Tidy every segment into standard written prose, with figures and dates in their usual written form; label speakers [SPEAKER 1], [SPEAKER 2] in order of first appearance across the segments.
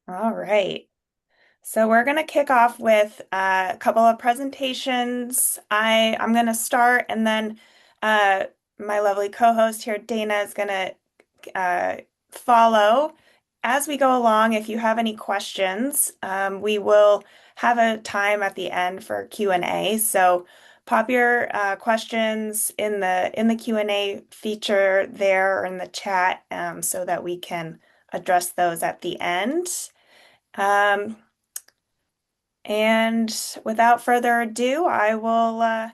[SPEAKER 1] All right. So we're going to kick off with a couple of presentations. I'm going to start, and then uh, my lovely co-host here, Dana, is going to follow as we go along. If you have any questions, we will have a time at the end for Q&A. So pop your questions in the Q&A feature there or in the chat, so that we can address those at the end. Um, and without further ado, I will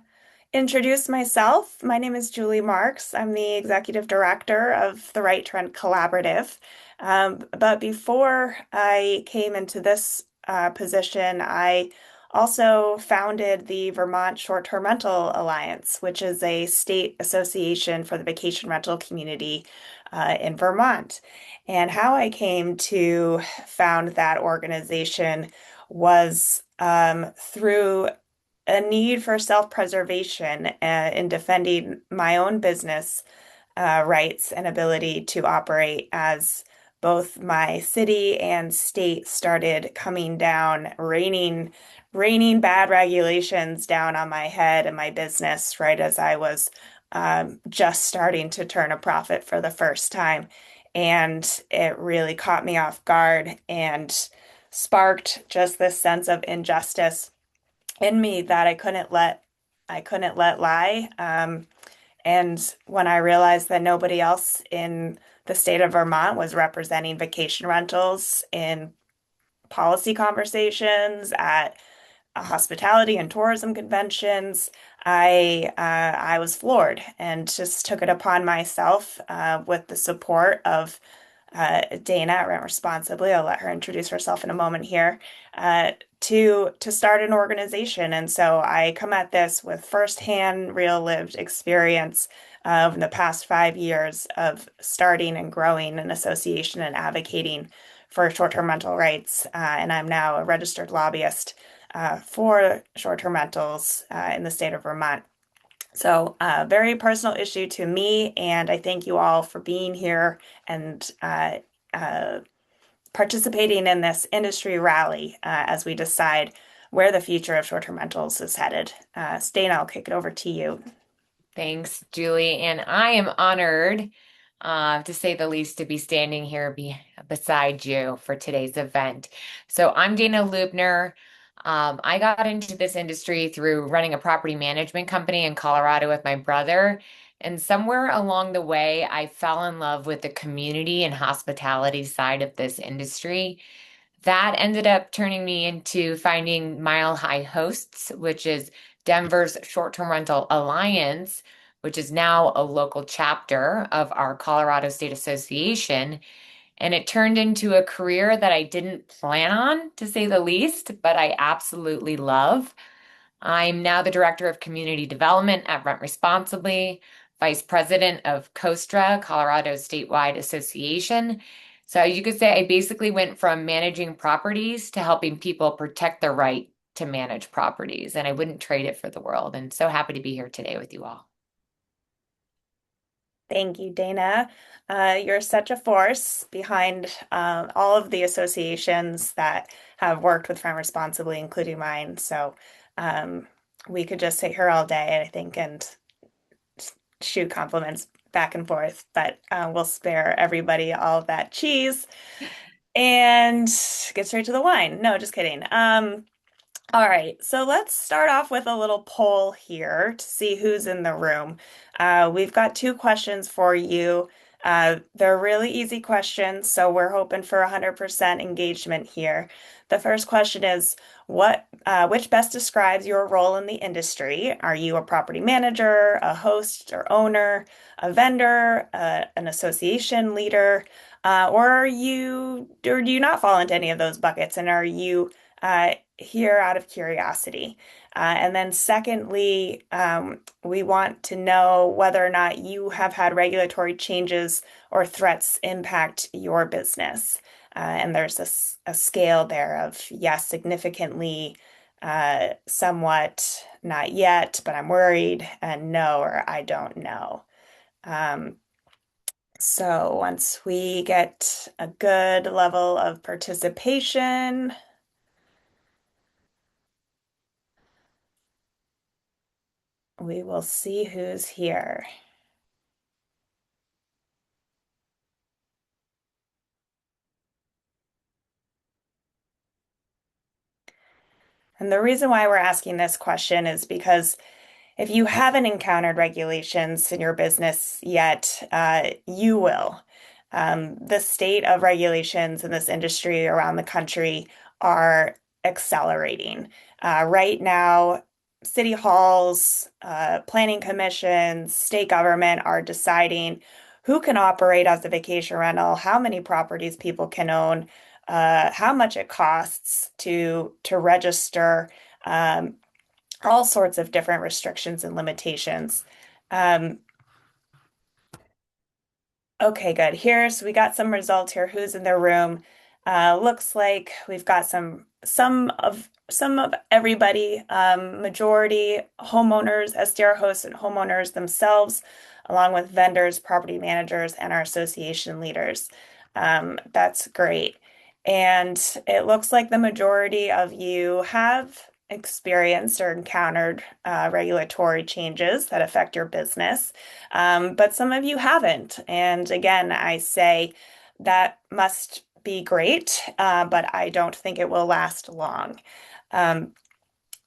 [SPEAKER 1] introduce myself. My name is Julie Marks. I'm the executive director of the Right Trend Collaborative. But before I came into this position, I also founded the Vermont Short-Term Rental Alliance, which is a state association for the vacation rental community in Vermont. And how I came to found that organization was through a need for self-preservation in defending my own business rights and ability to operate as both my city and state started coming down, raining bad regulations down on my head and my business, right as I was just starting to turn a profit for the first time. And it really caught me off guard and sparked just this sense of injustice in me that I couldn't let lie. And when I realized that nobody else in the state of Vermont was representing vacation rentals in policy conversations at hospitality and tourism conventions, I was floored and just took it upon myself with the support of Dana at Rent Responsibly. I'll let her introduce herself in a moment here. To start an organization, and so I come at this with firsthand, real lived experience of the past 5 years of starting and growing an association and advocating for short-term rental rights. And I'm now a registered lobbyist for short-term rentals in the state of Vermont. So, very personal issue to me, and I thank you all for being here and uh, participating in this industry rally as we decide where the future of short-term rentals is headed. Stain, I'll kick it over to you.
[SPEAKER 2] Thanks, Julie. And I am honored, to say the least, to be standing here beside you for today's event. So I'm Dana Lubner. I got into this industry through running a property management company in Colorado with my brother. And somewhere along the way, I fell in love with the community and hospitality side of this industry. That ended up turning me into finding Mile High Hosts, which is Denver's short-term rental alliance, which is now a local chapter of our Colorado State Association. And it turned into a career that I didn't plan on, to say the least, but I absolutely love. I'm now the director of community development at Rent Responsibly, vice president of COSTRA, Colorado's statewide association. So you could say I basically went from managing properties to helping people protect their right to manage properties, and I wouldn't trade it for the world. And so happy to be here today with you all.
[SPEAKER 1] Thank you, Dana. You're such a force behind all of the associations that have worked with Rent Responsibly, including mine. So um, we could just sit here all day, I think, and shoot compliments back and forth, but we'll spare everybody all of that cheese and get straight to the wine. No, just kidding. All right, so let's start off with a little poll here to see who's in the room. We've got two questions for you. They're really easy questions, so we're hoping for 100% engagement here. The first question is, which best describes your role in the industry? Are you a property manager, a host or owner, a vendor, an association leader, or do you not fall into any of those buckets? And are you here out of curiosity? And then secondly, we want to know whether or not you have had regulatory changes or threats impact your business. And there's a scale there of yes, significantly, somewhat, not yet, but I'm worried, and no, or I don't know. Um, So once we get a good level of participation, we will see who's here. And the reason why we're asking this question is because if you haven't encountered regulations in your business yet, you will. The state of regulations in this industry around the country are accelerating. Right now, city halls, planning commissions, state government are deciding who can operate as a vacation rental, how many properties people can own, how much it costs to register. All sorts of different restrictions and limitations. Um, okay, good. Here's we got some results here. Who's in the room? Looks like we've got some of everybody. Majority homeowners, STR hosts, and homeowners themselves, along with vendors, property managers, and our association leaders. That's great. And it looks like the majority of you have experienced or encountered regulatory changes that affect your business, but some of you haven't. And again, I say that must be great, but I don't think it will last long. Um,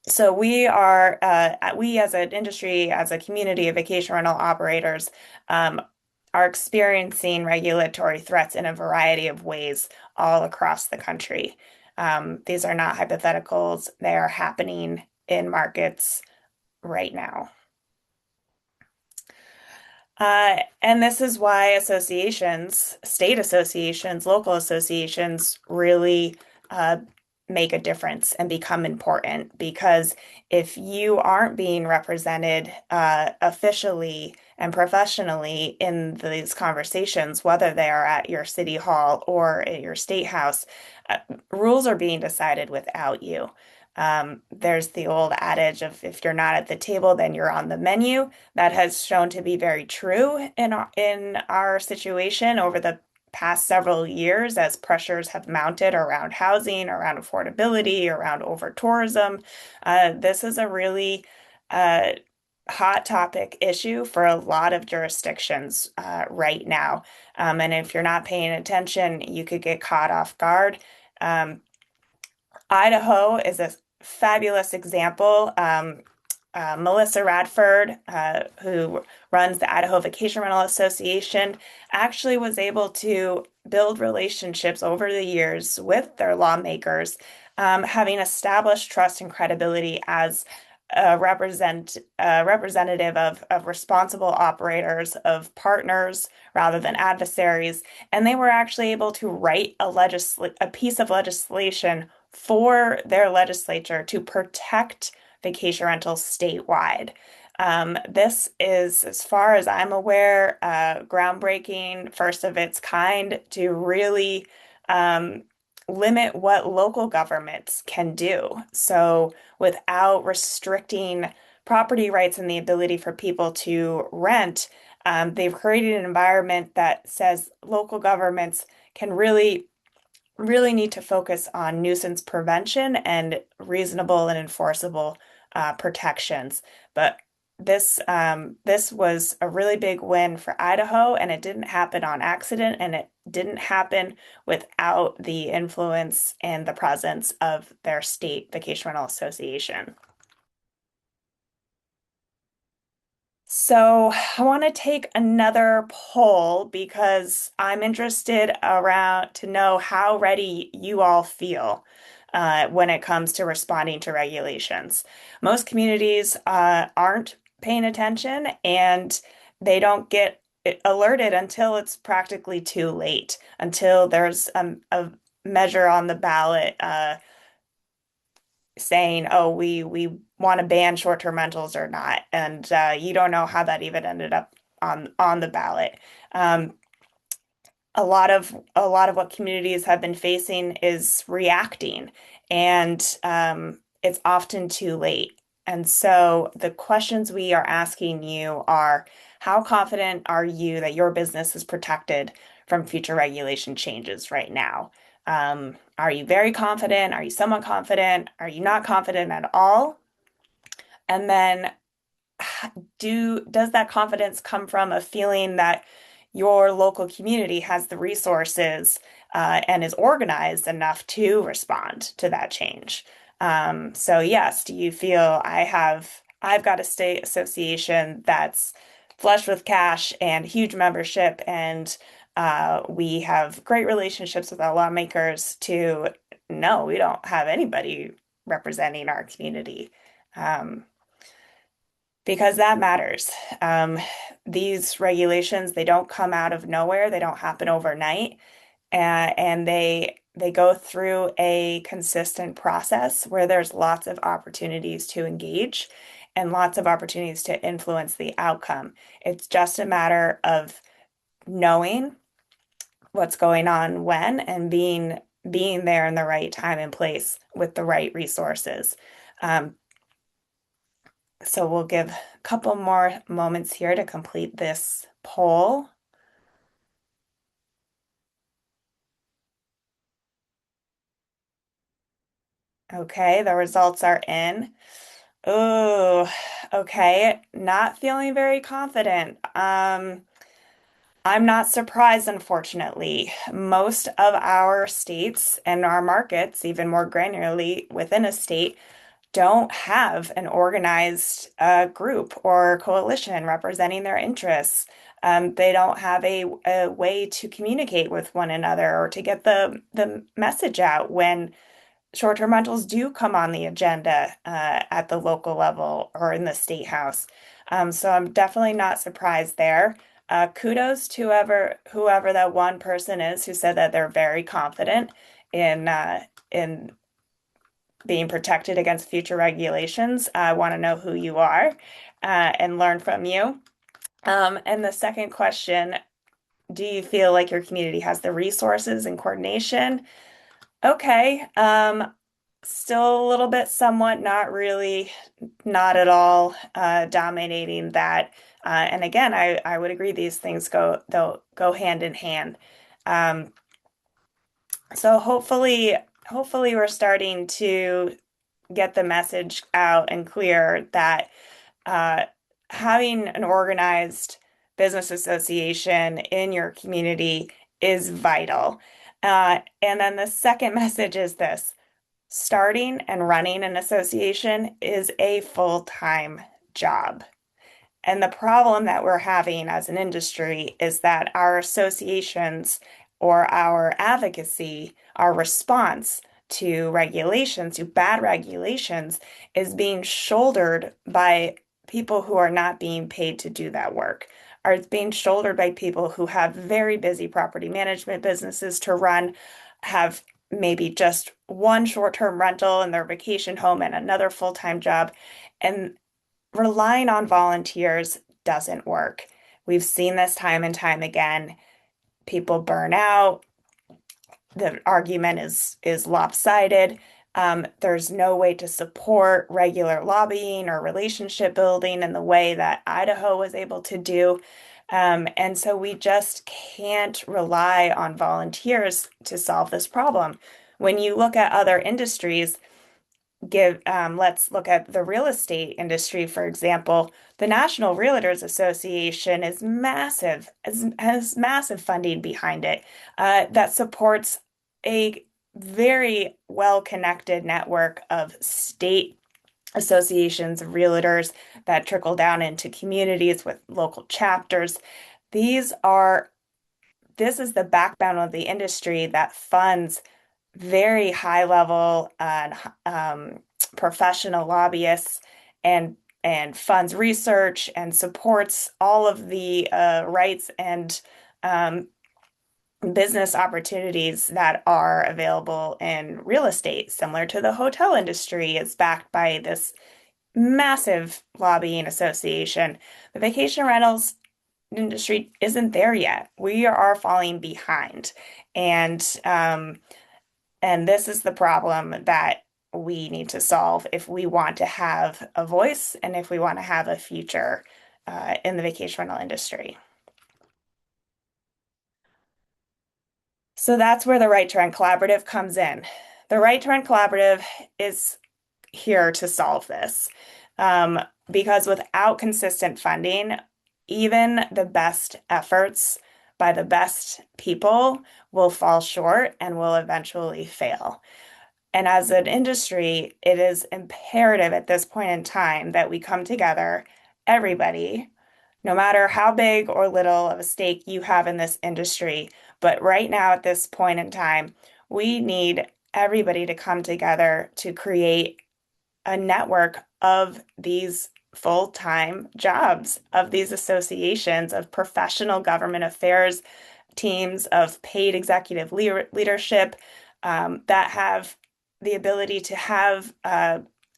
[SPEAKER 1] so we as an industry, as a community of vacation rental operators, um, are experiencing regulatory threats in a variety of ways all across the country. These are not hypotheticals. They are happening in markets right now. And this is why associations, state associations, local associations really uh, make a difference and become important because if you aren't being represented officially and professionally in these conversations, whether they are at your city hall or at your state house, uh, rules are being decided without you. There's the old adage of if you're not at the table, then you're on the menu. That has shown to be very true in our situation over the past several years as pressures have mounted around housing, around affordability, around over tourism. This is a really uh, hot topic issue for a lot of jurisdictions right now. And if you're not paying attention, you could get caught off guard. Um, Idaho is a fabulous example. Melissa Radford, who runs the Idaho Vacation Rental Association, actually was able to build relationships over the years with their lawmakers, having established trust and credibility as a representative of responsible operators, of partners rather than adversaries. And they were actually able to write a piece of legislation for their legislature to protect vacation rentals statewide. This is, as far as I'm aware, groundbreaking, first of its kind to really um, limit what local governments can do. So, without restricting property rights and the ability for people to rent, they've created an environment that says local governments can really need to focus on nuisance prevention and reasonable and enforceable protections. But this was a really big win for Idaho, and it didn't happen on accident, and it didn't happen without the influence and the presence of their state vacation rental association. So I want to take another poll because I'm interested around to know how ready you all feel when it comes to responding to regulations. Most communities aren't paying attention and they don't get alerted until it's practically too late, until there's a measure on the ballot saying, "Oh, we want to ban short-term rentals or not," and you don't know how that even ended up on the ballot. Um, a lot of what communities have been facing is reacting, and it's often too late. And so the questions we are asking you are, how confident are you that your business is protected from future regulation changes right now? Are you very confident? Are you somewhat confident? Are you not confident at all? And then does that confidence come from a feeling that your local community has the resources and is organized enough to respond to that change? So yes, do you feel I've got a state association that's flush with cash and huge membership, and we have great relationships with our lawmakers, to no, we don't have anybody representing our community. Um, because that matters. Um, these regulations, they don't come out of nowhere. They don't happen overnight, and they go through a consistent process where there's lots of opportunities to engage and lots of opportunities to influence the outcome. It's just a matter of knowing what's going on when and being there in the right time and place with the right resources. Um, So we'll give a couple more moments here to complete this poll. Okay, the results are in. Oh, okay. Not feeling very confident. I'm not surprised, unfortunately. Most of our states and our markets, even more granularly within a state, don't have an organized group or coalition representing their interests. They don't have a way to communicate with one another or to get the message out when short-term rentals do come on the agenda at the local level or in the state house. So I'm definitely not surprised there. Kudos to whoever that one person is who said that they're very confident in being protected against future regulations. I want to know who you are and learn from you. And the second question, do you feel like your community has the resources and coordination? Okay. Still a little bit somewhat, not really, not at all dominating that. And again, I would agree these things they'll go hand in hand. Um, so hopefully we're starting to get the message out and clear that uh, having an organized business association in your community is vital. And then the second message is this: starting and running an association is a full-time job. And the problem that we're having as an industry is that our associations or our advocacy, our response to regulations, to bad regulations, is being shouldered by people who are not being paid to do that work, are being shouldered by people who have very busy property management businesses to run, have maybe just one short-term rental in their vacation home and another full-time job. And relying on volunteers doesn't work. We've seen this time and time again. People burn out. The argument is lopsided. There's no way to support regular lobbying or relationship building in the way that Idaho was able to do. And so we just can't rely on volunteers to solve this problem. When you look at other industries, let's look at the real estate industry, for example. The National Realtors Association is massive, has massive funding behind it that supports a very well-connected network of state associations of realtors that trickle down into communities with local chapters. These are this is the backbone of the industry that funds very high level and professional lobbyists and funds research and supports all of the rights and um, business opportunities that are available in real estate, similar to the hotel industry. It's backed by this massive lobbying association. The vacation rentals industry isn't there yet. We are falling behind. And and this is the problem that we need to solve if we want to have a voice and if we want to have a future in the vacation rental industry. So that's where the Right to Rent Collaborative comes in. The Right to Rent Collaborative is here to solve this. Um, because without consistent funding, even the best efforts by the best people will fall short and will eventually fail. And as an industry, it is imperative at this point in time that we come together, everybody, no matter how big or little of a stake you have in this industry. But right now, at this point in time, we need everybody to come together to create a network of these full-time jobs, of these associations, of professional government affairs teams, of paid executive leadership that have the ability to have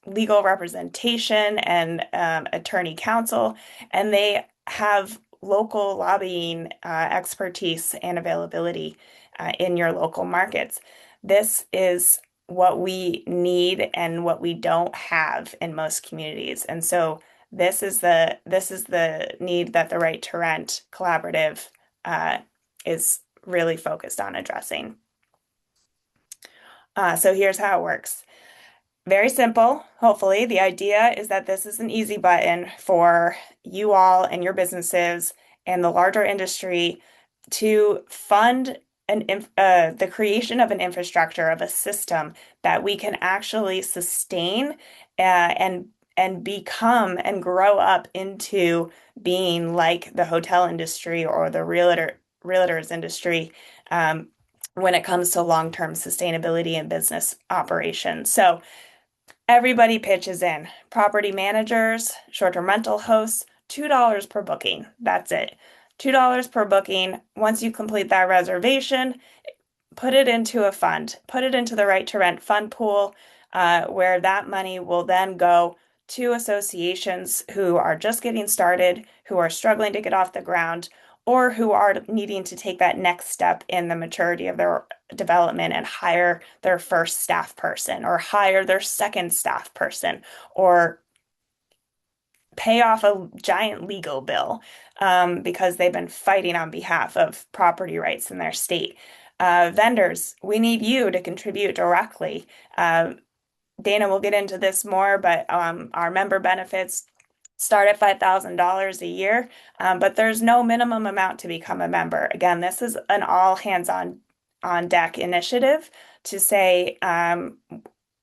[SPEAKER 1] legal representation and attorney counsel, and they have local lobbying expertise and availability in your local markets. This is what we need and what we don't have in most communities. And so this is the need that the Right to Rent Collaborative is really focused on addressing. So here's how it works. Very simple, hopefully. The idea is that this is an easy button for you all and your businesses and the larger industry to fund the creation of an infrastructure of a system that we can actually sustain and become and grow up into being like the hotel industry or the realtors industry when it comes to long-term sustainability and business operations. So everybody pitches in. Property managers, short-term rental hosts, $2 per booking. That's it. $2 per booking. Once you complete that reservation, put it into a fund. Put it into the Right to Rent fund pool, where that money will then go to associations who are just getting started, who are struggling to get off the ground, or who are needing to take that next step in the maturity of their development and hire their first staff person or hire their second staff person or pay off a giant legal bill because they've been fighting on behalf of property rights in their state. Vendors, we need you to contribute directly. Dana will get into this more, but our member benefits start at $5,000 a year, but there's no minimum amount to become a member. Again, this is an all hands on deck initiative to say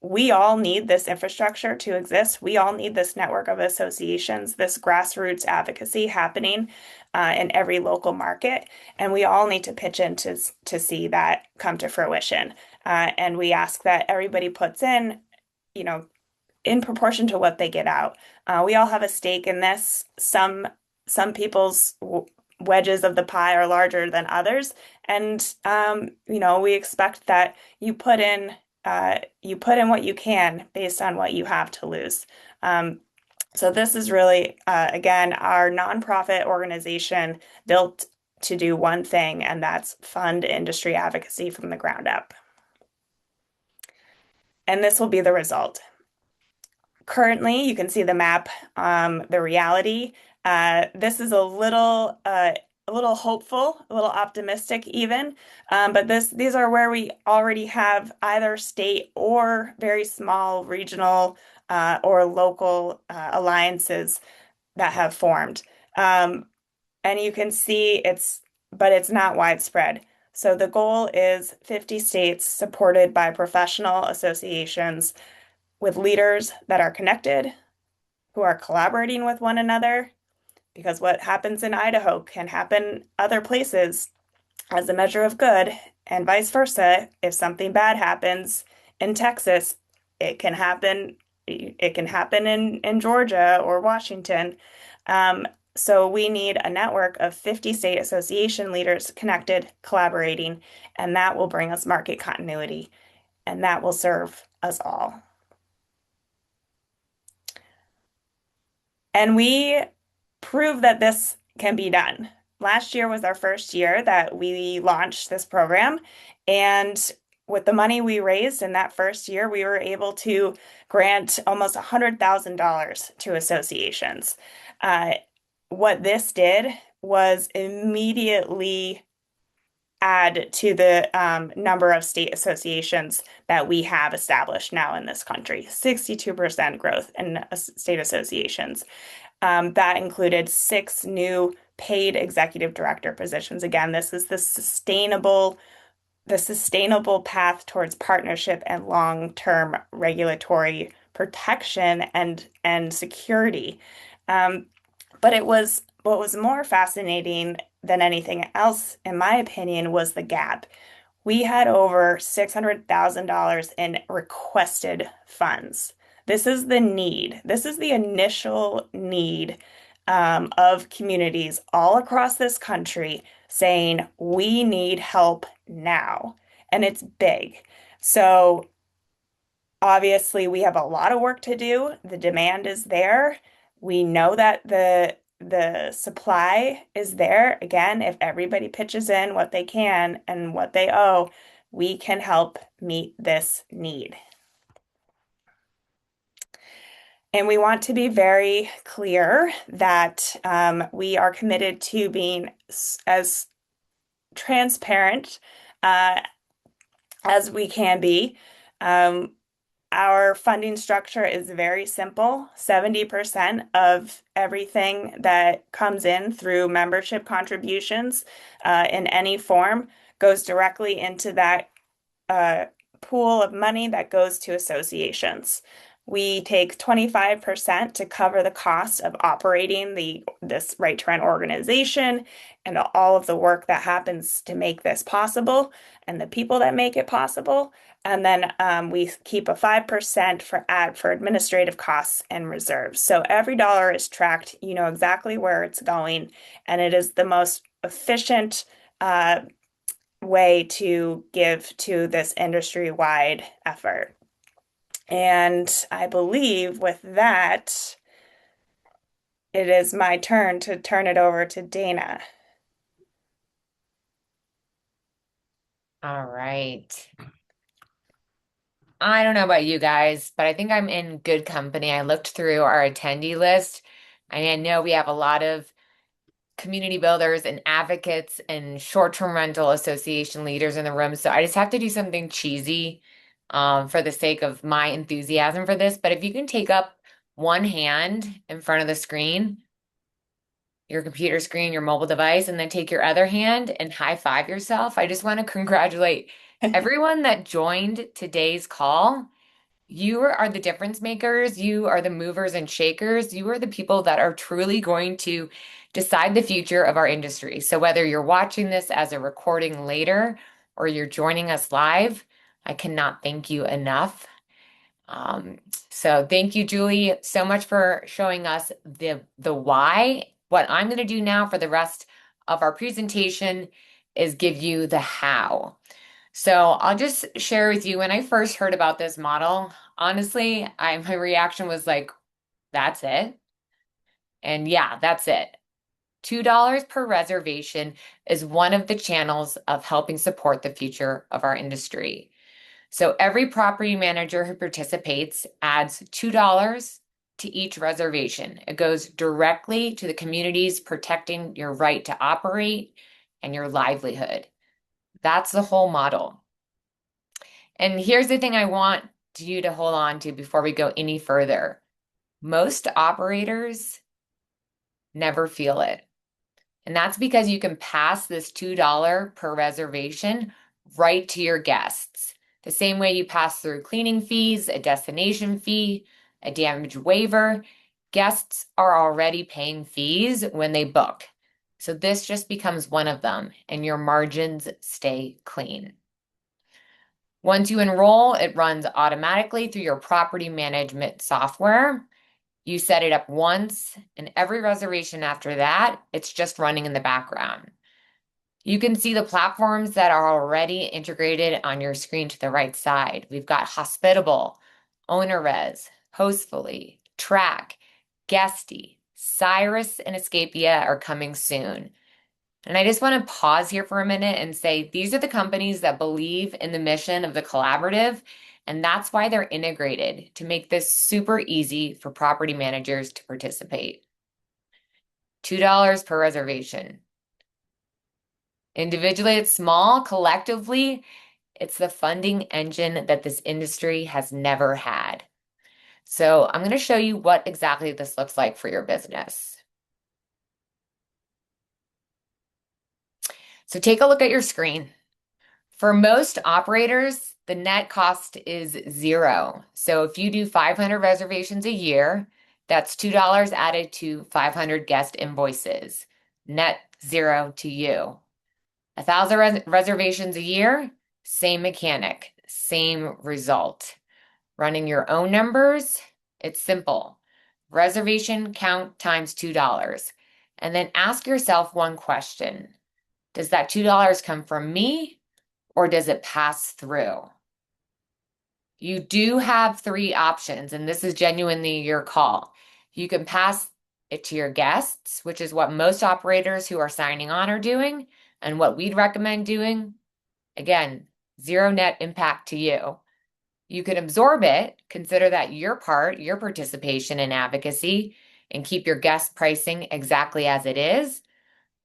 [SPEAKER 1] we all need this infrastructure to exist. We all need this network of associations, this grassroots advocacy happening in every local market, and we all need to pitch in to see that come to fruition. And we ask that everybody puts in, you know, in proportion to what they get out. We all have a stake in this. Some people's wedges of the pie are larger than others, and we expect that you put in what you can based on what you have to lose. So this is really again our nonprofit organization built to do one thing, and that's fund industry advocacy from the ground up. And this will be the result. Currently, you can see the map, the reality. This is a little hopeful, a little optimistic even. But these are where we already have either state or very small regional or local alliances that have formed. And you can see but it's not widespread. So the goal is 50 states supported by professional associations with leaders that are connected, who are collaborating with one another, because what happens in Idaho can happen other places as a measure of good, and vice versa. If something bad happens in Texas, it can happen in Georgia or Washington. So we need a network of 50 state association leaders connected, collaborating, and that will bring us market continuity, and that will serve us all. And we prove that this can be done. Last year was our first year that we launched this program, and with the money we raised in that first year, we were able to grant almost $100,000 to associations. Uh, what this did was immediately add to the number of state associations that we have established now in this country. 62% growth in state associations. That included 6 new paid executive director positions. Again, this is the sustainable path towards partnership and long-term regulatory protection and security. Um, but it was what was more fascinating than anything else, in my opinion, was the gap. We had over $600,000 in requested funds. This is the need. This is the initial need of communities all across this country saying, we need help now. And it's big. So obviously, we have a lot of work to do. The demand is there. We know that the supply is there. Again, if everybody pitches in what they can and what they owe, we can help meet this need. And we want to be very clear that we are committed to being as transparent uh, as we can be. Um, Our funding structure is very simple. 70% of everything that comes in through membership contributions in any form goes directly into that uh, pool of money that goes to associations. We take 25% to cover the cost of operating this right to rent organization and all of the work that happens to make this possible and the people that make it possible. And then we keep a 5% for administrative costs and reserves. So every dollar is tracked. You know exactly where it's going, and it is the most efficient way to give to this industry-wide effort. And I believe with that, it is my turn to turn it over to Dana.
[SPEAKER 2] All right. I don't know about you guys, but I think I'm in good company. I looked through our attendee list, and I know we have a lot of community builders and advocates and short-term rental association leaders in the room. So I just have to do something cheesy for the sake of my enthusiasm for this. But if you can take up one hand in front of the screen, your computer screen, your mobile device, and then take your other hand and high five yourself. I just want to congratulate everyone that joined today's call. You are the difference makers. You are the movers and shakers. You are the people that are truly going to decide the future of our industry. So whether you're watching this as a recording later or you're joining us live, I cannot thank you enough. Um, so thank you, Julie, so much for showing us the why. What I'm going to do now for the rest of our presentation is give you the how. So I'll just share with you, when I first heard about this model, honestly, my reaction was like, that's it. And yeah, that's it. $2 per reservation is one of the channels of helping support the future of our industry. So every property manager who participates adds $2 to each reservation. It goes directly to the communities protecting your right to operate and your livelihood. That's the whole model. And here's the thing I want you to hold on to before we go any further. Most operators never feel it. And that's because you can pass this $2 per reservation right to your guests. The same way you pass through cleaning fees, a destination fee, a damage waiver, guests are already paying fees when they book. So this just becomes one of them, and your margins stay clean. Once you enroll, it runs automatically through your property management software. You set it up once, and every reservation after that, it's just running in the background. You can see the platforms that are already integrated on your screen to the right side. We've got Hospitable, OwnerRez, Hostfully, Track, Guesty, Cyrus, and Escapia are coming soon. And I just want to pause here for a minute and say these are the companies that believe in the mission of the collaborative, and that's why they're integrated to make this super easy for property managers to participate. $2 per reservation. Individually, it's small. Collectively, it's the funding engine that this industry has never had. So I'm going to show you what exactly this looks like for your business. So take a look at your screen. For most operators, the net cost is zero. So if you do 500 reservations a year, that's $2 added to 500 guest invoices. Net zero to you. 1,000 reservations a year, same mechanic, same result. Running your own numbers, it's simple. Reservation count times $2. And then ask yourself one question. Does that $2 come from me or does it pass through? You do have three options, and this is genuinely your call. You can pass it to your guests, which is what most operators who are signing on are doing, and what we'd recommend doing. Again, zero net impact to you. You can absorb it, consider that your part, your participation in advocacy, and keep your guest pricing exactly as it is,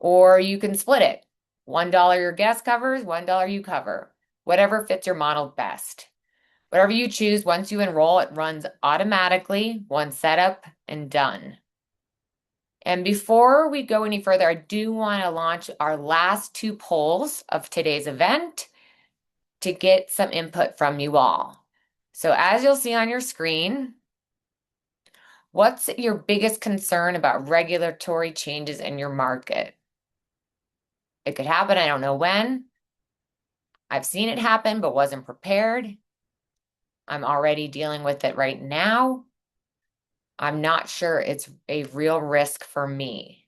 [SPEAKER 2] or you can split it. $1 your guest covers, $1 you cover, whatever fits your model best. Whatever you choose, once you enroll, it runs automatically, one setup and done. And before we go any further, I do want to launch our last two polls of today's event to get some input from you all. So as you'll see on your screen, what's your biggest concern about regulatory changes in your market? It could happen, I don't know when. I've seen it happen, but wasn't prepared. I'm already dealing with it right now. I'm not sure it's a real risk for me.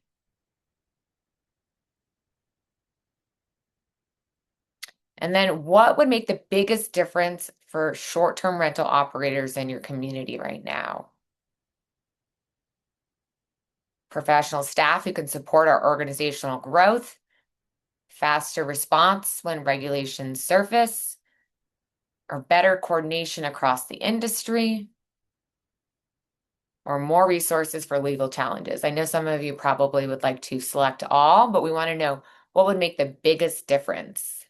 [SPEAKER 2] And then what would make the biggest difference for short-term rental operators in your community right now? Professional staff who can support our organizational growth, faster response when regulations surface, or better coordination across the industry, or more resources for legal challenges. I know some of you probably would like to select all, but we want to know what would make the biggest difference.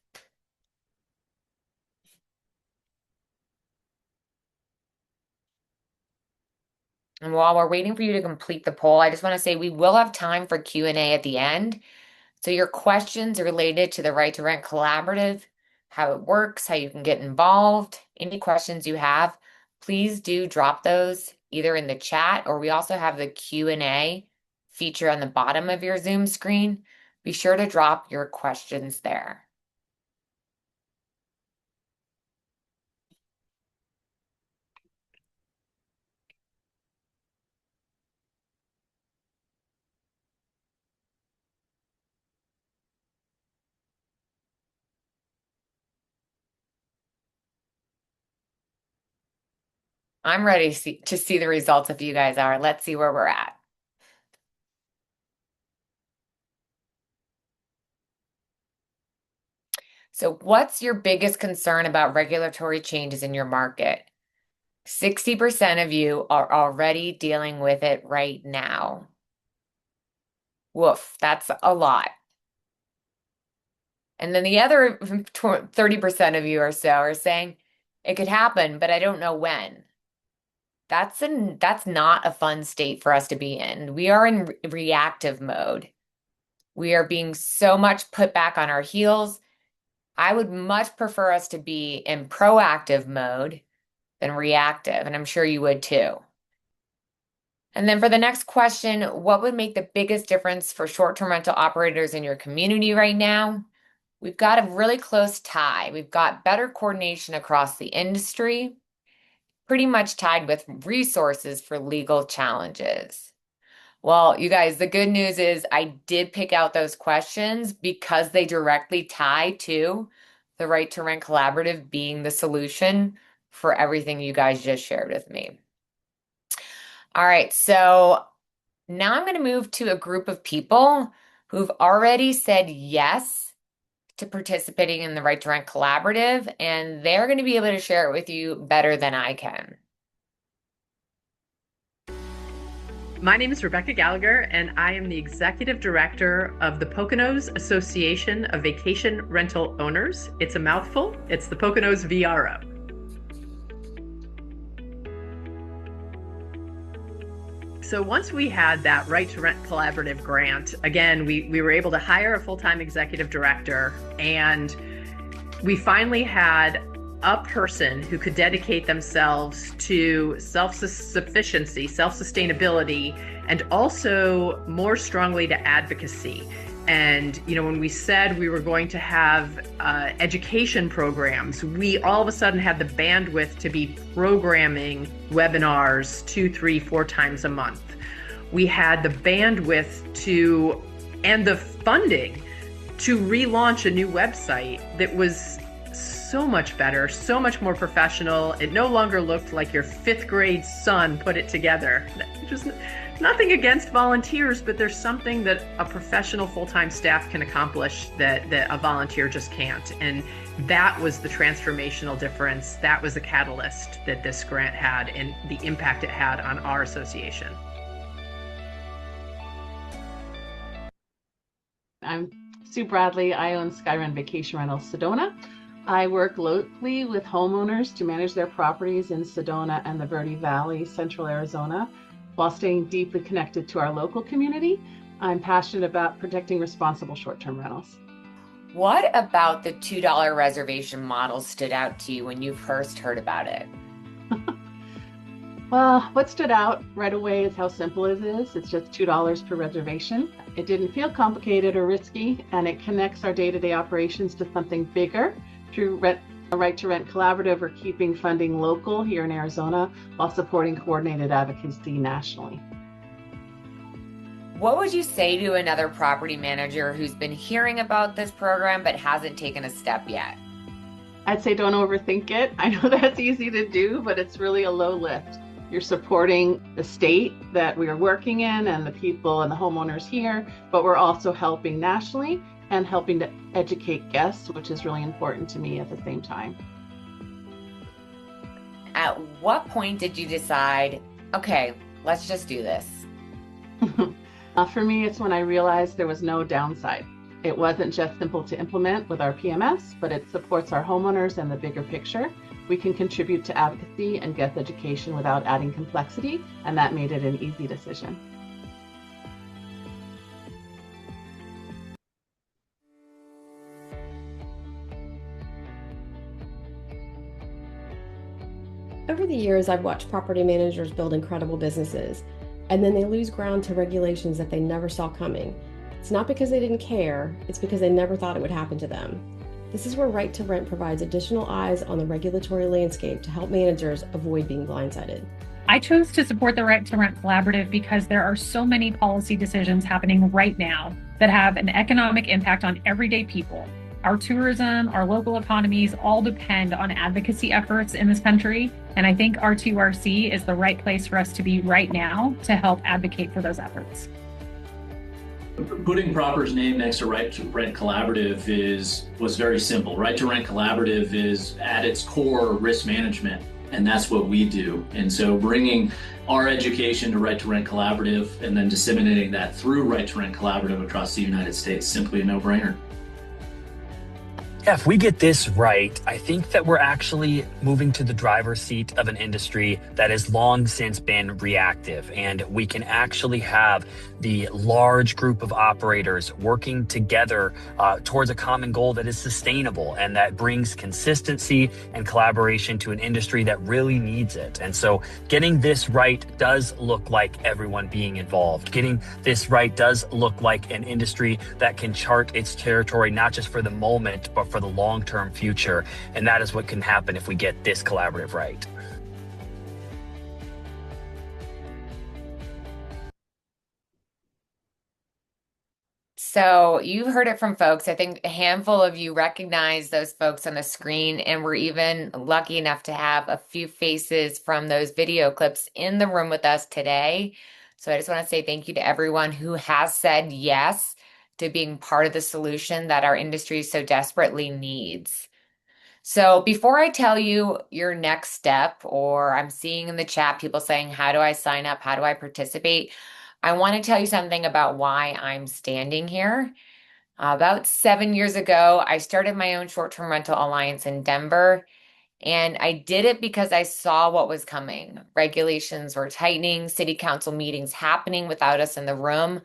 [SPEAKER 2] And while we're waiting for you to complete the poll, I just want to say we will have time for Q&A at the end. So your questions related to the Right to Rent Collaborative, how it works, how you can get involved, any questions you have, please do drop those either in the chat or we also have the Q&A feature on the bottom of your Zoom screen. Be sure to drop your questions there. I'm ready to see the results if you guys are. Let's see where we're at. So what's your biggest concern about regulatory changes in your market? 60% of you are already dealing with it right now. Woof, that's a lot. And then the other 30% of you or so are saying it could happen, but I don't know when. That's not a fun state for us to be in. We are in reactive mode. We are being so much put back on our heels. I would much prefer us to be in proactive mode than reactive, and I'm sure you would too. And then for the next question, what would make the biggest difference for short-term rental operators in your community right now? We've got a really close tie. We've got better coordination across the industry, pretty much tied with resources for legal challenges. Well, you guys, the good news is I did pick out those questions because they directly tie to the Right to Rent Collaborative being the solution for everything you guys just shared with me. All right, so now I'm going to move to a group of people who've already said yes to participating in the Right to Rent Collaborative, and they're going to be able to share it with you better than I can.
[SPEAKER 3] My name is Rebecca Gallagher, and I am the Executive Director of the Poconos Association of Vacation Rental Owners. It's a mouthful. It's the Poconos VRO. So once we had that Right to Rent Collaborative grant, again, we were able to hire a full-time executive director, and we finally had a person who could dedicate themselves to self-sufficiency, self-sustainability, and also more strongly to advocacy. And, when we said we were going to have education programs, we all of a sudden had the bandwidth to be programming webinars 2, 3, 4 times a month. We had the bandwidth and the funding to relaunch a new website that was so much better, so much more professional. It no longer looked like your 5th grade son put it together. Just nothing against volunteers, but there's something that a professional full-time staff can accomplish that a volunteer just can't. And that was the transformational difference. That was the catalyst that this grant had and the impact it had on our association.
[SPEAKER 4] I'm Sue Bradley. I own Skyrun Vacation Rental Sedona. I work locally with homeowners to manage their properties in Sedona and the Verde Valley, Central Arizona, while staying deeply connected to our local community. I'm passionate about protecting responsible short-term rentals.
[SPEAKER 2] What about the $2 reservation model stood out to you when you first heard about it?
[SPEAKER 4] Well, what stood out right away is how simple it is. It's just $2 per reservation. It didn't feel complicated or risky, and it connects our day-to-day operations to something bigger through a Right to Rent Collaborative or keeping funding local here in Arizona while supporting coordinated advocacy nationally.
[SPEAKER 2] What would you say to another property manager who's been hearing about this program but hasn't taken a step yet?
[SPEAKER 4] I'd say don't overthink it. I know that's easy to do, but it's really a low lift. You're supporting the state that we are working in and the people and the homeowners here, but we're also helping nationally and helping to educate guests, which is really important to me at the same time.
[SPEAKER 2] At what point did you decide, okay, let's just do this?
[SPEAKER 4] For me, it's when I realized there was no downside. It wasn't just simple to implement with our PMS, but it supports our homeowners and the bigger picture. We can contribute to advocacy and guest education without adding complexity, and that made it an easy decision.
[SPEAKER 5] Over the years, I've watched property managers build incredible businesses, and then they lose ground to regulations that they never saw coming. It's not because they didn't care, it's because they never thought it would happen to them. This is where Right to Rent provides additional eyes on the regulatory landscape to help managers avoid being blindsided.
[SPEAKER 6] I chose to support the Right to Rent Collaborative because there are so many policy decisions happening right now that have an economic impact on everyday people. Our tourism, our local economies all depend on advocacy efforts in this country, and I think R2RC is the right place for us to be right now to help advocate for those efforts.
[SPEAKER 7] Putting Proper's name next to Right to Rent Collaborative was very simple. Right to Rent Collaborative is at its core risk management, and that's what we do. And so bringing our education to Right to Rent Collaborative and then disseminating that through Right to Rent Collaborative across the United States, simply a no-brainer.
[SPEAKER 8] Yeah, if we get this right, I think that we're actually moving to the driver's seat of an industry that has long since been reactive, and we can actually have the large group of operators working together towards a common goal that is sustainable and that brings consistency and collaboration to an industry that really needs it. And so getting this right does look like everyone being involved. Getting this right does look like an industry that can chart its territory, not just for the moment, but for the long-term future. And that is what can happen if we get this collaborative right.
[SPEAKER 2] So you've heard it from folks. I think a handful of you recognize those folks on the screen, and we're even lucky enough to have a few faces from those video clips in the room with us today. So I just want to say thank you to everyone who has said yes to being part of the solution that our industry so desperately needs. So before I tell you your next step, or I'm seeing in the chat people saying, how do I sign up? How do I participate? I want to tell you something about why I'm standing here. About 7 years ago, I started my own short-term rental alliance in Denver, and I did it because I saw what was coming. Regulations were tightening, city council meetings happening without us in the room,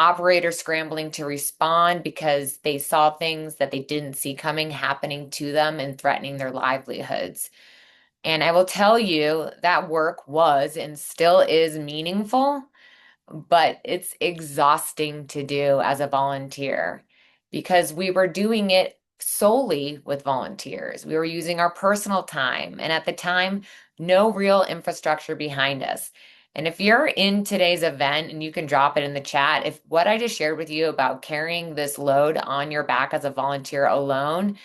[SPEAKER 2] operators scrambling to respond because they saw things that they didn't see coming happening to them and threatening their livelihoods. And I will tell you that work was and still is meaningful, but it's exhausting to do as a volunteer because we were doing it solely with volunteers. We were using our personal time, and at the time, no real infrastructure behind us. And if you're in today's event, and you can drop it in the chat, if what I just shared with you about carrying this load on your back as a volunteer alone,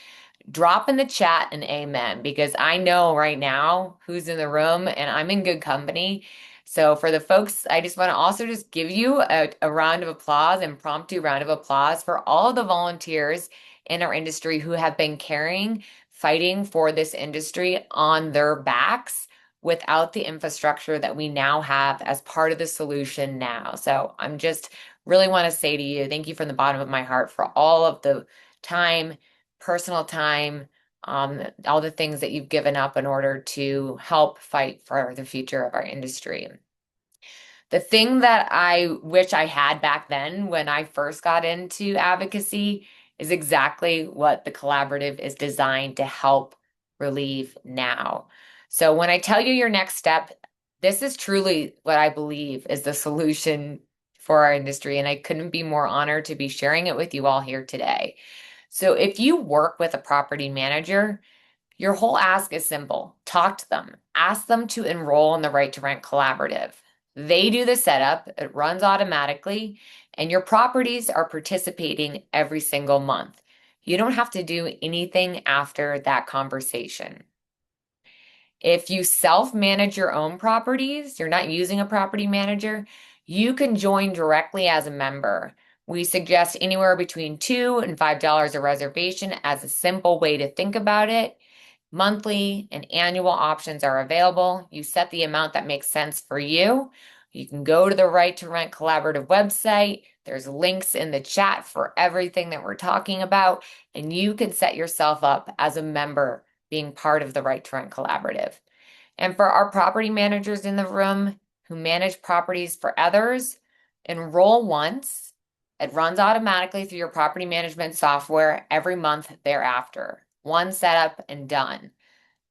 [SPEAKER 2] drop in the chat an amen, because I know right now who's in the room and I'm in good company. So for the folks, I just want to also just give you a round of applause, impromptu round of applause for all of the volunteers in our industry who have been fighting for this industry on their backs without the infrastructure that we now have as part of the solution now. So I'm just really want to say to you, thank you from the bottom of my heart for all of the time, personal time, all the things that you've given up in order to help fight for the future of our industry. The thing that I wish I had back then when I first got into advocacy is exactly what the collaborative is designed to help relieve now. So when I tell you your next step, this is truly what I believe is the solution for our industry, and I couldn't be more honored to be sharing it with you all here today. So if you work with a property manager, your whole ask is simple. Talk to them. Ask them to enroll in the Right to Rent Collaborative. They do the setup, it runs automatically, and your properties are participating every single month. You don't have to do anything after that conversation. If you self-manage your own properties, you're not using a property manager, you can join directly as a member. We suggest anywhere between $2 and $5 a reservation as a simple way to think about it. Monthly and annual options are available. You set the amount that makes sense for you. You can go to the Right to Rent Collaborative website. There's links in the chat for everything that we're talking about, and you can set yourself up as a member being part of the Right to Rent Collaborative. And for our property managers in the room who manage properties for others, enroll once. It runs automatically through your property management software every month thereafter. One setup and done.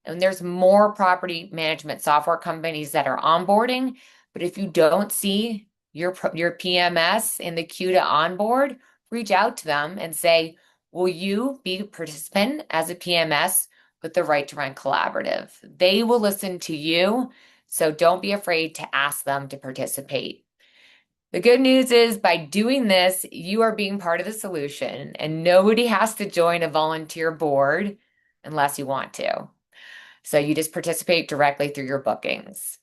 [SPEAKER 2] And there's more property management software companies that are onboarding, but if you don't see your PMS in the queue to onboard, reach out to them and say, will you be a participant as a PMS with the Right to Rent Collaborative? They will listen to you, so don't be afraid to ask them to participate. The good news is by doing this, you are being part of the solution, and nobody has to join a volunteer board unless you want to. So you just participate directly through your bookings.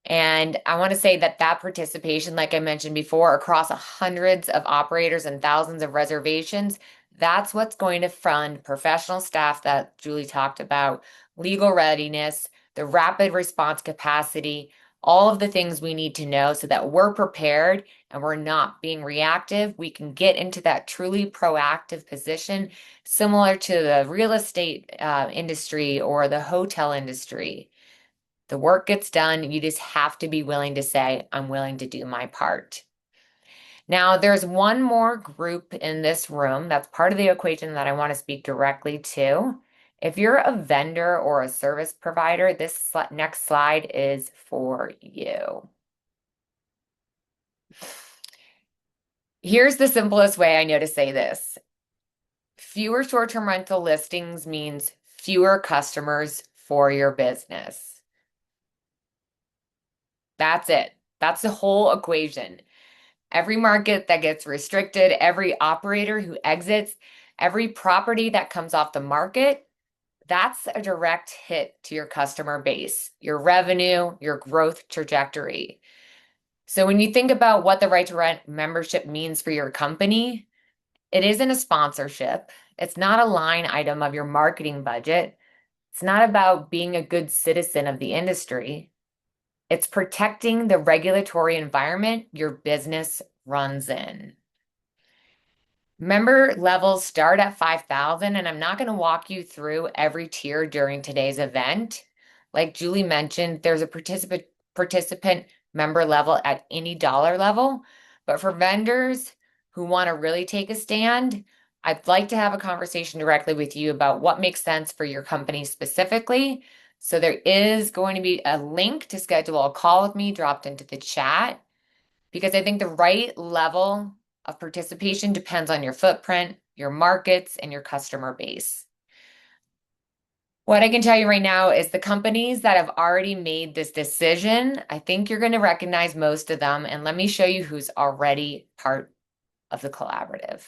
[SPEAKER 2] And I want to say that participation, like I mentioned before, across hundreds of operators and thousands of reservations, that's what's going to fund professional staff that Julie talked about, legal readiness, the rapid response capacity, all of the things we need to know so that we're prepared and we're not being reactive. We can get into that truly proactive position, similar to the real estate industry or the hotel industry. The work gets done. You just have to be willing to say, I'm willing to do my part. Now, there's one more group in this room that's part of the equation that I want to speak directly to. If you're a vendor or a service provider, this next slide is for you. Here's the simplest way I know to say this. Fewer short-term rental listings means fewer customers for your business. That's it. That's the whole equation. Every market that gets restricted, every operator who exits, every property that comes off the market, that's a direct hit to your customer base, your revenue, your growth trajectory. So when you think about what the right to rent membership means for your company, it isn't a sponsorship. It's not a line item of your marketing budget. It's not about being a good citizen of the industry. It's protecting the regulatory environment your business runs in. Member levels start at 5,000, and I'm not going to walk you through every tier during today's event. Like Julie mentioned, there's a participant member level at any dollar level. But for vendors who want to really take a stand, I'd like to have a conversation directly with you about what makes sense for your company specifically. So there is going to be a link to schedule a call with me dropped into the chat, because I think the right level of participation depends on your footprint, your markets, and your customer base. What I can tell you right now is the companies that have already made this decision, I think you're going to recognize most of them. And let me show you who's already part of the collaborative.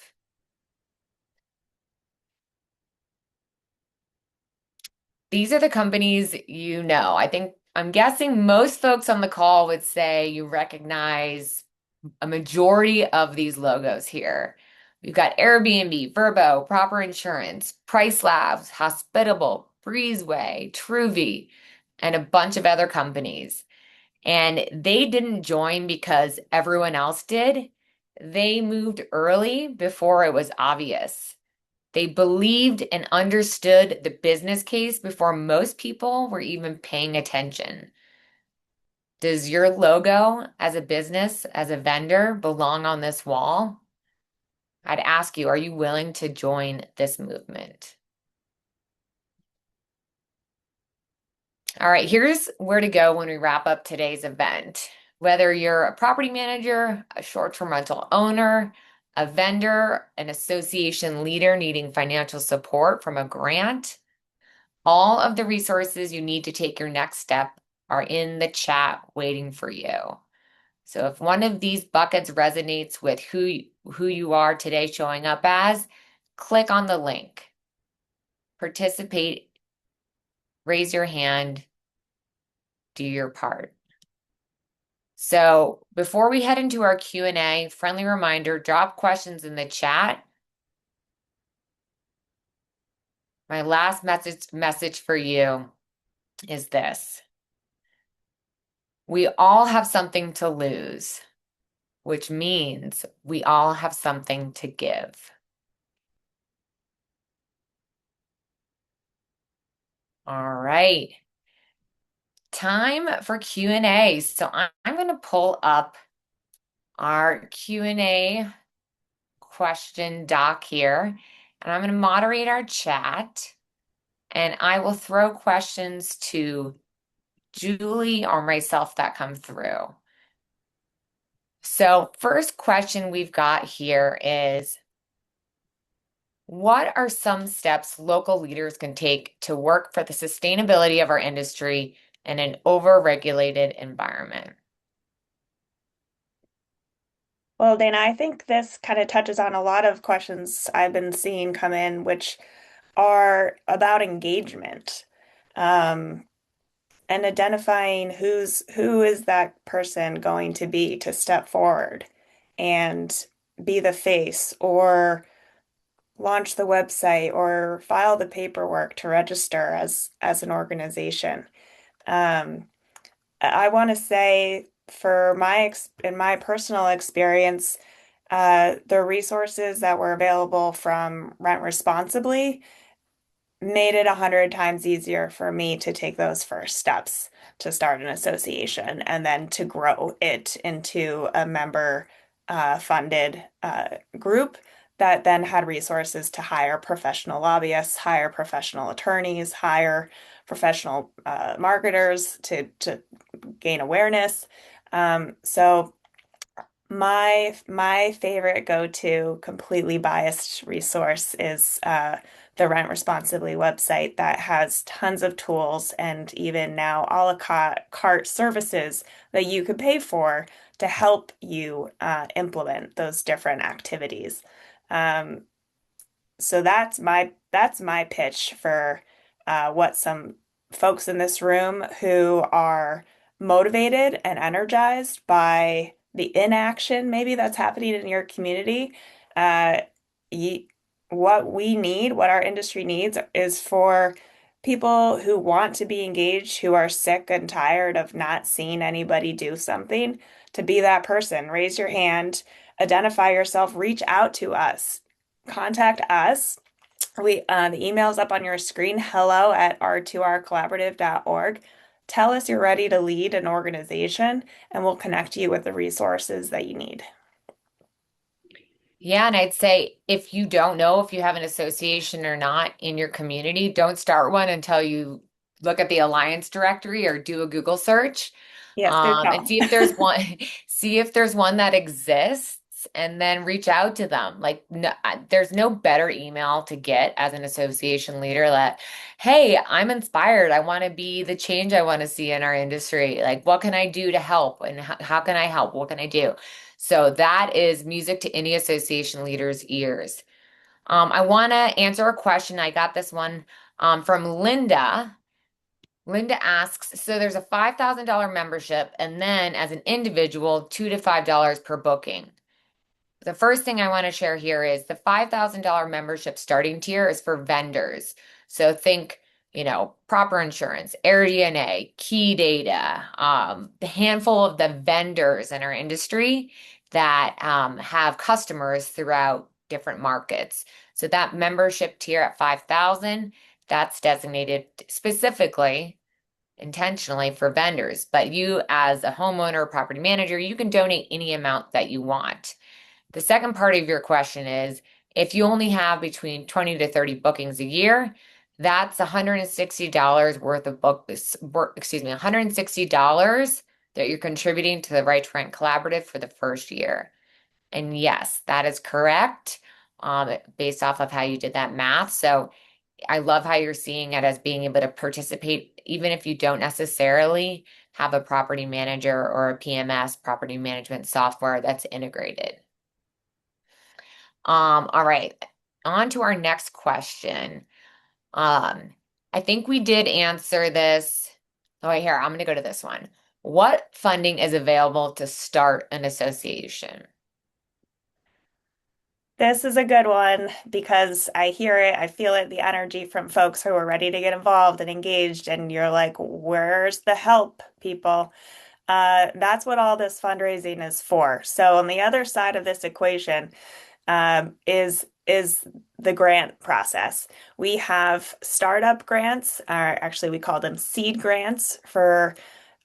[SPEAKER 2] These are the companies you know. I'm guessing most folks on the call would say you recognize a majority of these logos here. We've got Airbnb, Vrbo, Proper Insurance, Price Labs, Hospitable, Breezeway, Truvi, and a bunch of other companies. And they didn't join because everyone else did. They moved early before it was obvious. They believed and understood the business case before most people were even paying attention. Does your logo as a business, as a vendor, belong on this wall? I'd ask you, are you willing to join this movement? All right, here's where to go when we wrap up today's event. Whether you're a property manager, a short-term rental owner, a vendor, an association leader needing financial support from a grant, all of the resources you need to take your next step are in the chat waiting for you. So if one of these buckets resonates with who you are today showing up as, click on the link. Participate, raise your hand, do your part. So before we head into our Q&A, friendly reminder, drop questions in the chat. My last message for you is this. We all have something to lose, which means we all have something to give. All right. Time for Q&A. So I'm going to pull up our Q&A question doc here, and I'm going to moderate our chat, and I will throw questions to Julie or myself that come through. So first question we've got here is, what are some steps local leaders can take to work for the sustainability of our industry in an over-regulated environment?
[SPEAKER 1] Well, Dana, I think this kind of touches on a lot of questions I've been seeing come in, which are about engagement, and identifying who is that person going to be to step forward and be the face or launch the website or file the paperwork to register as an organization. Um, I want to say for in my personal experience, the resources that were available from Rent Responsibly made it 100 times easier for me to take those first steps to start an association and then to grow it into a member funded group that then had resources to hire professional lobbyists, hire professional attorneys, hire professional marketers to gain awareness. So my favorite go-to completely biased resource is the Rent Responsibly website that has tons of tools and even now a la carte services that you could pay for to help you implement those different activities. Um, so that's my pitch for what some folks in this room who are motivated and energized by the inaction maybe that's happening in your community, uh, ye what we need, what our industry needs, is for people who want to be engaged, who are sick and tired of not seeing anybody do something, to be that person. Raise your hand, identify yourself, reach out to us, contact us. The email's up on your screen, hello at r2rcollaborative.org. Tell us you're ready to lead an organization, and we'll connect you with the resources that you need.
[SPEAKER 2] Yeah, and I'd say if you don't know if you have an association or not in your community, don't start one until you look at the Alliance directory or do a Google search,
[SPEAKER 1] Yes, good
[SPEAKER 2] and
[SPEAKER 1] call.
[SPEAKER 2] see if there's one, see if there's one that exists, and then reach out to them. Like, no, there's no better email to get as an association leader that, hey, I'm inspired. I want to be the change I want to see in our industry. Like, what can I do to help? And how can I help? What can I do? So that is music to any association leader's ears. I want to answer a question. I got this one from Linda. Linda asks, so there's a $5,000 membership, and then as an individual, $2 to $5 per booking. The first thing I want to share here is the $5,000 membership starting tier is for vendors. So think, proper insurance, AirDNA, key data, the handful of the vendors in our industry that have customers throughout different markets. So that membership tier at 5,000, that's designated specifically, intentionally for vendors. But you as a homeowner or property manager, you can donate any amount that you want. The second part of your question is if you only have between 20 to 30 bookings a year, that's $160 worth of $160 that you're contributing to the Right to Rent Collaborative for the first year. And yes, that is correct, based off of how you did that math. So I love how you're seeing it as being able to participate, even if you don't necessarily have a property manager or a PMS, property management software that's integrated. All right. On to our next question. I think we did answer this. Oh, wait, here, I'm going to go to this one. What funding is available to start an association?
[SPEAKER 1] This is a good one because I hear it, I feel it, the energy from folks who are ready to get involved and engaged, and you're like, where's the help, people? That's what all this fundraising is for. So on the other side of this equation, is the grant process. We have startup grants, or actually we call them seed grants for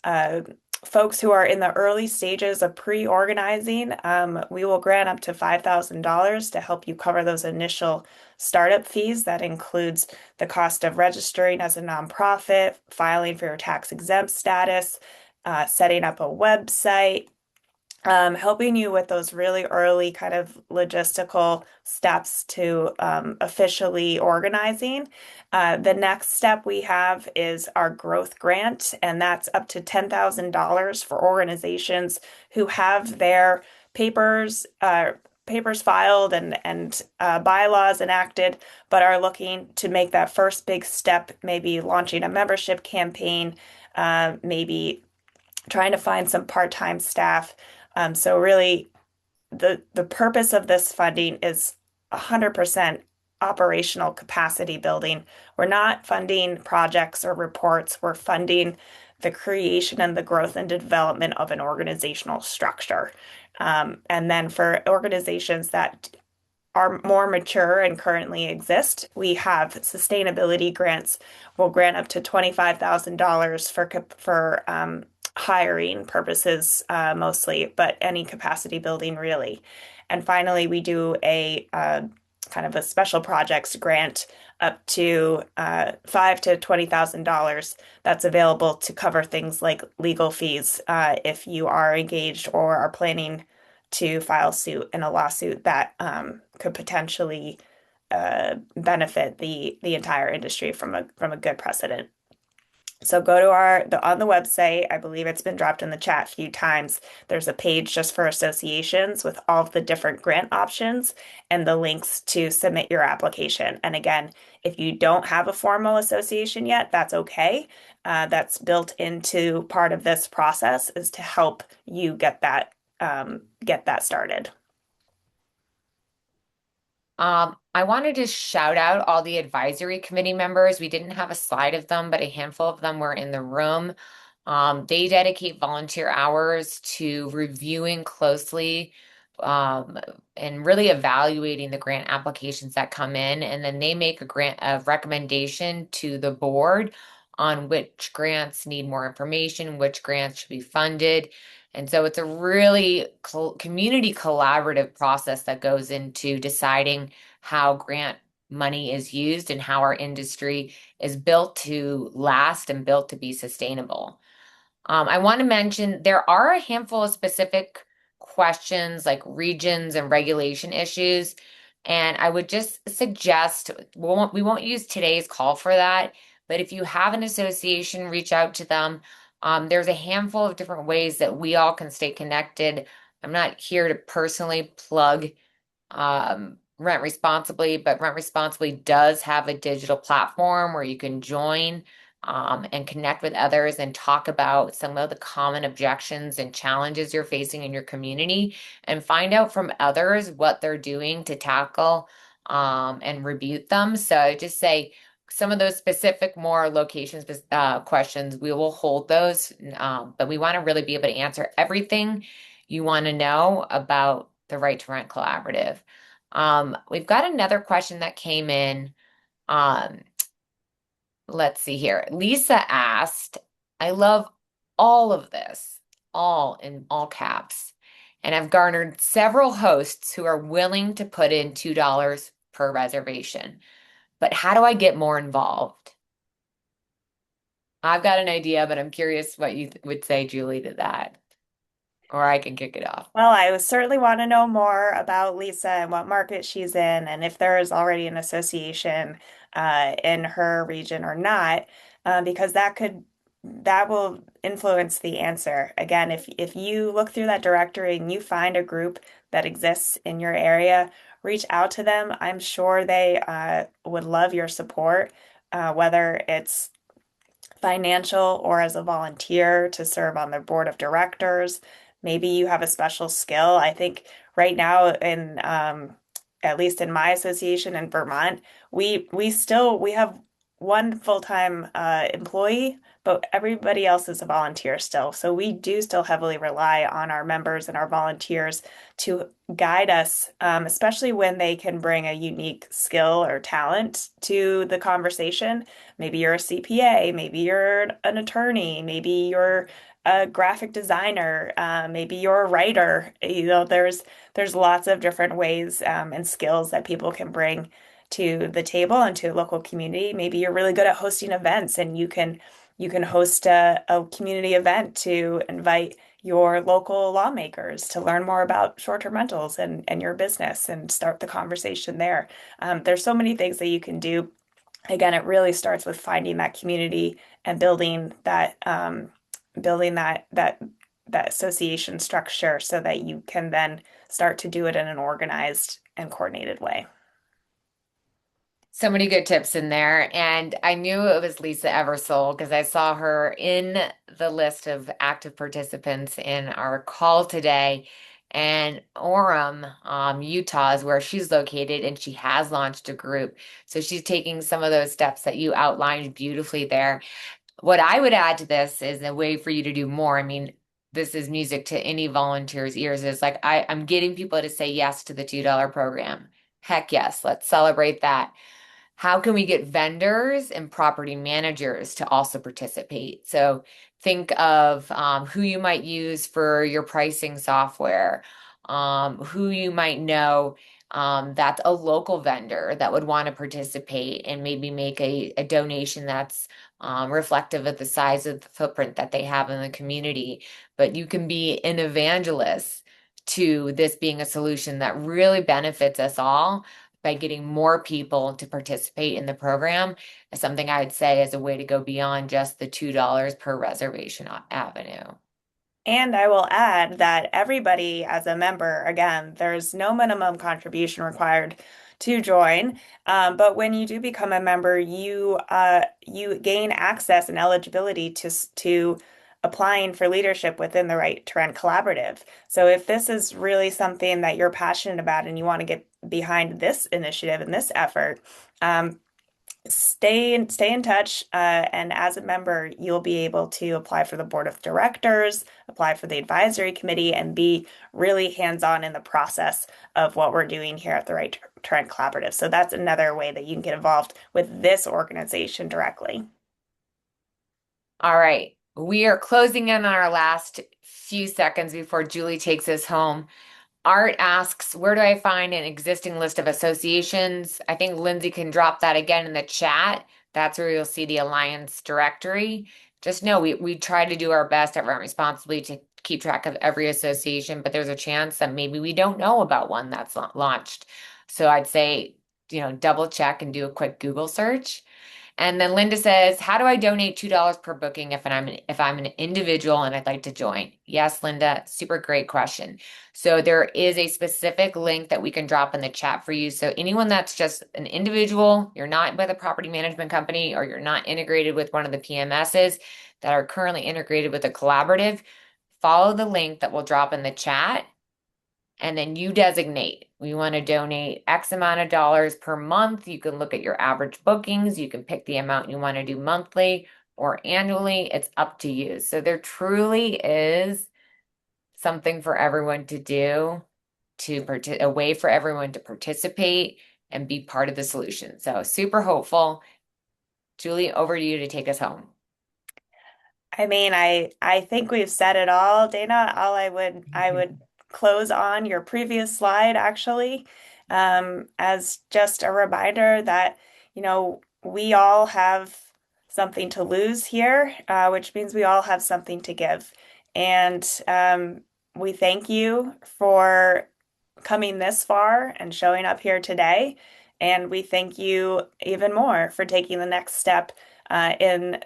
[SPEAKER 1] uh, folks who are in the early stages of pre-organizing. We will grant up to $5,000 to help you cover those initial startup fees. That includes the cost of registering as a nonprofit, filing for your tax exempt status, setting up a website, helping you with those really early kind of logistical steps to officially organizing. The next step we have is our growth grant, and that's up to $10,000 for organizations who have their papers filed and bylaws enacted, but are looking to make that first big step, maybe launching a membership campaign, maybe trying to find some part-time staff. So really, the purpose of this funding is 100% operational capacity building. We're not funding projects or reports. We're funding the creation and the growth and development of an organizational structure. And then for organizations that are more mature and currently exist, we have sustainability grants. We'll grant up to $25,000 for hiring purposes mostly, but any capacity building really. And finally, we do a kind of a special projects grant up to $5,000 to $20,000 that's available to cover things like legal fees if you are engaged or are planning to file suit in a lawsuit that could potentially benefit the entire industry from a good precedent. So go to on the website. I believe it's been dropped in the chat a few times. There's a page just for associations with all of the different grant options and the links to submit your application. And again, if you don't have a formal association yet, that's okay. That's built into part of this process is to help you get that started.
[SPEAKER 2] I wanted to shout out all the advisory committee members. We didn't have a slide of them, but a handful of them were in the room. They dedicate volunteer hours to reviewing closely and really evaluating the grant applications that come in, and then they make a recommendation to the board on which grants need more information, which grants should be funded. And so it's a really community collaborative process that goes into deciding how grant money is used and how our industry is built to last and built to be sustainable. I want to mention there are a handful of specific questions like regions and regulation issues. And I would just suggest we won't use today's call for that. But if you have an association, reach out to them. There's a handful of different ways that we all can stay connected. I'm not here to personally plug Rent Responsibly, but Rent Responsibly does have a digital platform where you can join and connect with others and talk about some of the common objections and challenges you're facing in your community and find out from others what they're doing to tackle and rebuke them. So I just say some of those specific, more location questions, we will hold those, but we want to really be able to answer everything you want to know about the Right to Rent Collaborative. We've got another question that came in. Um, let's see here. Lisa asked, I love all of this, all in all caps, and I've garnered several hosts who are willing to put in $2 per reservation. But how do I get more involved? I've got an idea, but I'm curious what you would say, Julie, to that, or I can kick it off.
[SPEAKER 1] Well, I would certainly want to know more about Lisa and what market she's in, and if there is already an association in her region or not, because that will influence the answer. Again, if you look through that directory and you find a group that exists in your area, reach out to them. I'm sure they would love your support, whether it's financial or as a volunteer to serve on their board of directors. Maybe you have a special skill. I think right now in at least in my association in Vermont, we have one full-time employee, but everybody else is a volunteer still. So we do still heavily rely on our members and our volunteers to guide us, especially when they can bring a unique skill or talent to the conversation. Maybe you're a CPA, maybe you're an attorney, maybe you're a graphic designer, maybe you're a writer. There's lots of different ways and skills that people can bring to the table and to a local community. Maybe you're really good at hosting events and you can host a community event to invite your local lawmakers to learn more about short-term rentals and your business and start the conversation there. There's so many things that you can do. Again, it really starts with finding that community and building that association structure so that you can then start to do it in an organized and coordinated way.
[SPEAKER 2] So many good tips in there. And I knew it was Lisa Eversole because I saw her in the list of active participants in our call today. And Orem, Utah is where she's located, and she has launched a group. So she's taking some of those steps that you outlined beautifully there. What I would add to this is a way for you to do more. I mean, this is music to any volunteer's ears. It's like I'm getting people to say yes to the $2 program. Heck yes, let's celebrate that. How can we get vendors and property managers to also participate? So think of who you might use for your pricing software, who you might know that's a local vendor that would want to participate and maybe make a donation that's reflective of the size of the footprint that they have in the community. But you can be an evangelist to this being a solution that really benefits us all by getting more people to participate in the program is something I'd say is a way to go beyond just the $2 per reservation avenue.
[SPEAKER 1] And I will add that everybody as a member, again, there's no minimum contribution required to join. But when you do become a member, you gain access and eligibility to applying for leadership within the Right to Rent Collaborative. So if this is really something that you're passionate about and you want to get behind this initiative and this effort, stay in touch, and as a member, you'll be able to apply for the board of directors, apply for the advisory committee, and be really hands-on in the process of what we're doing here at the Right to Rent Collaborative. So that's another way that you can get involved with this organization directly.
[SPEAKER 2] All right. We are closing in on our last few seconds before Julie takes us home. Art asks, where do I find an existing list of associations? I think Lindsay can drop that again in the chat. That's where you'll see the Alliance directory. Just know we try to do our best at Rent Responsibly to keep track of every association, but there's a chance that maybe we don't know about one that's launched. So I'd say, double check and do a quick Google search. And then Linda says, how do I donate $2 per booking if I'm an individual and I'd like to join? Yes, Linda, super great question. So there is a specific link that we can drop in the chat for you. So anyone that's just an individual, you're not with a property management company, or you're not integrated with one of the PMSs that are currently integrated with a collaborative, follow the link that we'll drop in the chat. And then you designate, we want to donate X amount of dollars per month. You can look at your average bookings. You can pick the amount you want to do monthly or annually. It's up to you. So there truly is something for everyone to do, a way for everyone to participate and be part of the solution. So super hopeful. Julie, over to you to take us home.
[SPEAKER 1] I mean, I think we've said it all, Dana. All I would close on your previous slide actually, as just a reminder that, we all have something to lose here, which means we all have something to give. And we thank you for coming this far and showing up here today. And we thank you even more for taking the next step in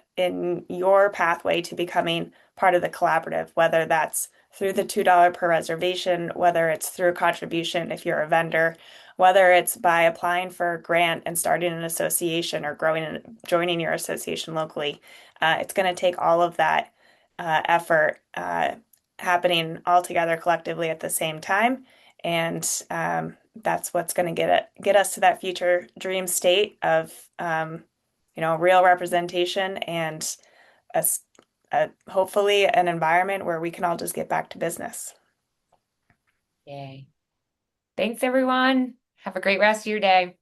[SPEAKER 1] your pathway to becoming part of the collaborative, whether that's through the $2 per reservation, whether it's through a contribution if you're a vendor, whether it's by applying for a grant and starting an association or growing and joining your association locally. It's going to take all of that effort happening all together collectively at the same time. And that's what's going to get us to that future dream state of real representation and hopefully an environment where we can all just get back to business.
[SPEAKER 2] Yay. Thanks, everyone. Have a great rest of your day.